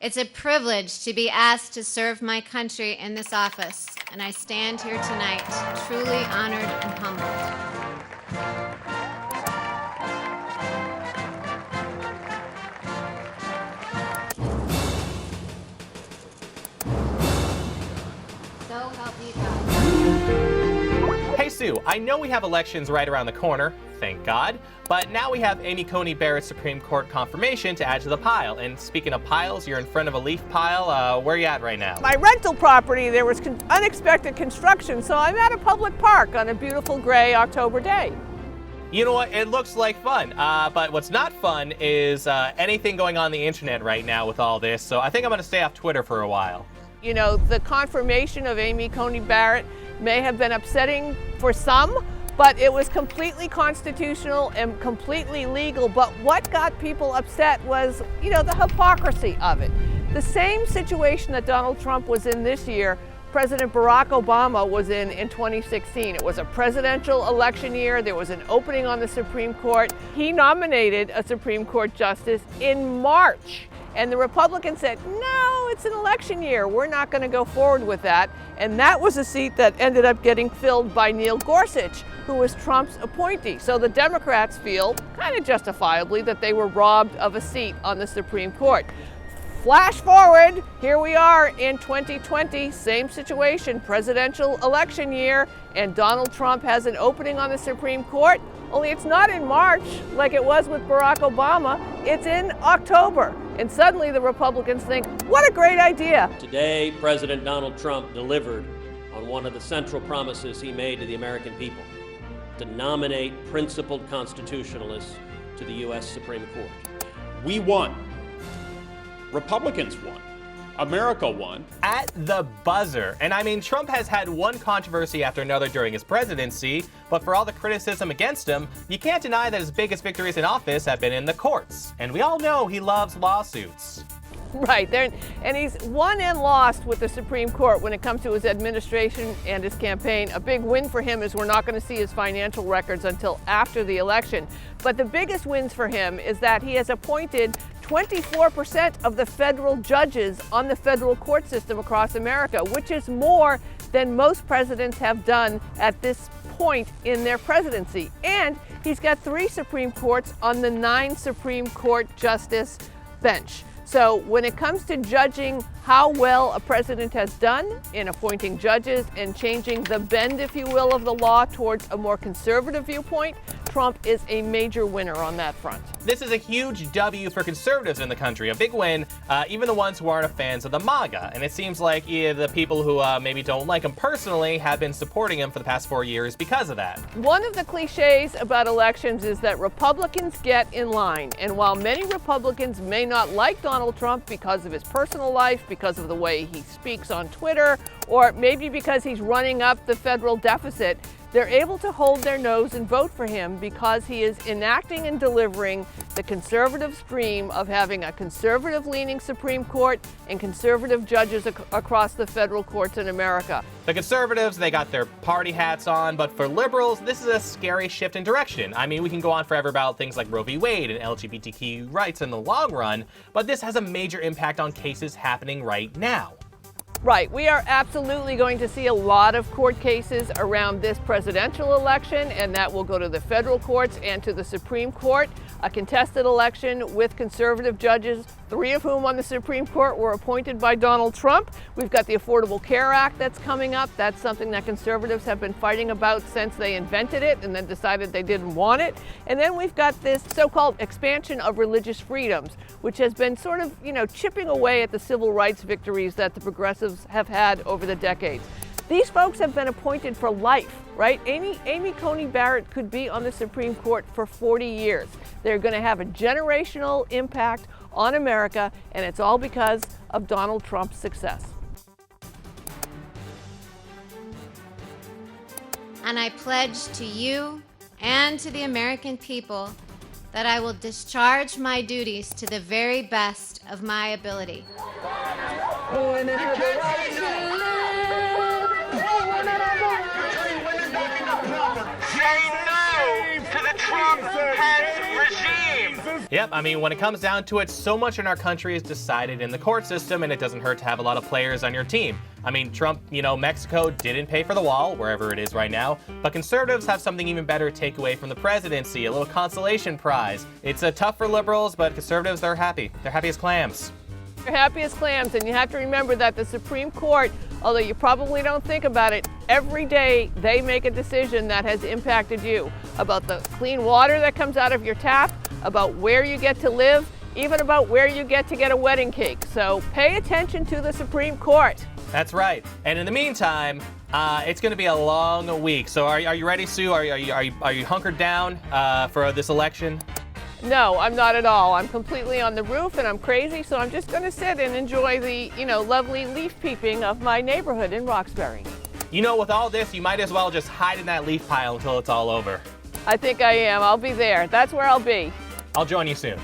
It's a privilege to be asked to serve my country in this office, and I stand here tonight truly honored and humbled. Hey Sue, I know we have elections right around the corner, thank God, but now we have Amy Coney Barrett's Supreme Court confirmation to add to the pile. And speaking of piles, you're in front of a leaf pile. Where are you at right now? My rental property, there was unexpected construction, so I'm at a public park on a beautiful gray October day. You know what? It looks like fun, but what's not fun is anything going on the internet right now with all this, so I think I'm going to stay off Twitter for a while. You know, the confirmation of Amy Coney Barrett may have been upsetting for some, but it was completely constitutional and completely legal. But what got people upset was, you know, the hypocrisy of it. The same situation that Donald Trump was in this year, President Barack Obama was in 2016. It was a presidential election year. There was an opening on the Supreme Court. He nominated a Supreme Court justice in March. And the Republicans said, no, it's an election year. We're not going to go forward with that. And that was a seat that ended up getting filled by Neil Gorsuch, who was Trump's appointee. So the Democrats feel, kind of justifiably, that they were robbed of a seat on the Supreme Court. Flash forward, here we are in 2020, same situation, presidential election year, and Donald Trump has an opening on the Supreme Court, only it's not in March like it was with Barack Obama, it's in October. And suddenly the Republicans think, what a great idea. Today, President Donald Trump delivered on one of the central promises he made to the American people, to nominate principled constitutionalists to the U.S. Supreme Court. We won. Republicans won. America won. At the buzzer. And I mean, Trump has had one controversy after another during his presidency, but for all the criticism against him, you can't deny that his biggest victories in office have been in the courts. And we all know he loves lawsuits. Right, and he's won and lost with the Supreme Court when it comes to his administration and his campaign. A big win for him is we're not going to see his financial records until after the election. But the biggest wins for him is that he has appointed 24% of the federal judges on the federal court system across America, which is more than most presidents have done at this point in their presidency. And he's got 3 Supreme Courts on the 9 Supreme Court justice bench. So when it comes to judging how well a president has done in appointing judges and changing the bend, if you will, of the law towards a more conservative viewpoint, Trump is a major winner on that front. This is a huge W for conservatives in the country, a big win, even the ones who aren't fans of the MAGA. And it seems like the people who maybe don't like him personally have been supporting him for the past 4 years because of that. One of the cliches about elections is that Republicans get in line. And while many Republicans may not like Donald Trump because of his personal life, because of the way he speaks on Twitter, or maybe because he's running up the federal deficit, they're able to hold their nose and vote for him because he is enacting and delivering the conservative dream of having a conservative-leaning Supreme Court and conservative judges across the federal courts in America. The conservatives, they got their party hats on, but for liberals, this is a scary shift in direction. I mean, we can go on forever about things like Roe v. Wade and LGBTQ rights in the long run, but this has a major impact on cases happening right now. Right. We are absolutely going to see a lot of court cases around this presidential election, and that will go to the federal courts and to the Supreme Court. A contested election with conservative judges, 3 of whom on the Supreme Court were appointed by Donald Trump. We've got the Affordable Care Act that's coming up. That's something that conservatives have been fighting about since they invented it and then decided they didn't want it. And then we've got this so-called expansion of religious freedoms, which has been sort of, chipping away at the civil rights victories that the progressives have had over the decades. These folks have been appointed for life, right? Amy Coney Barrett could be on the Supreme Court for 40 years. They're going to have a generational impact on America, and it's all because of Donald Trump's success. And I pledge to you and to the American people that I will discharge my duties to the very best of my ability. Say no to the Trump-Pence regime. Yep, I mean, when it comes down to it, so much in our country is decided in the court system, and it doesn't hurt to have a lot of players on your team. I mean, Trump, Mexico didn't pay for the wall, wherever it is right now, but conservatives have something even better to take away from the presidency, a little consolation prize. It's tough for liberals, but conservatives, they're happy. They're happy as clams. They're happy as clams, and you have to remember that the Supreme Court, although you probably don't think about it, every day they make a decision that has impacted you about the clean water that comes out of your tap, about where you get to live, even about where you get to get a wedding cake. So pay attention to the Supreme Court. That's right. And in the meantime, it's going to be a long week. So are you ready, Sue? Are you hunkered down for this election? No, I'm not at all. I'm completely on the roof and I'm crazy, so I'm just going to sit and enjoy the, lovely leaf peeping of my neighborhood in Roxbury. With all this, you might as well just hide in that leaf pile until it's all over. I think I am. I'll be there. That's where I'll be. I'll join you soon.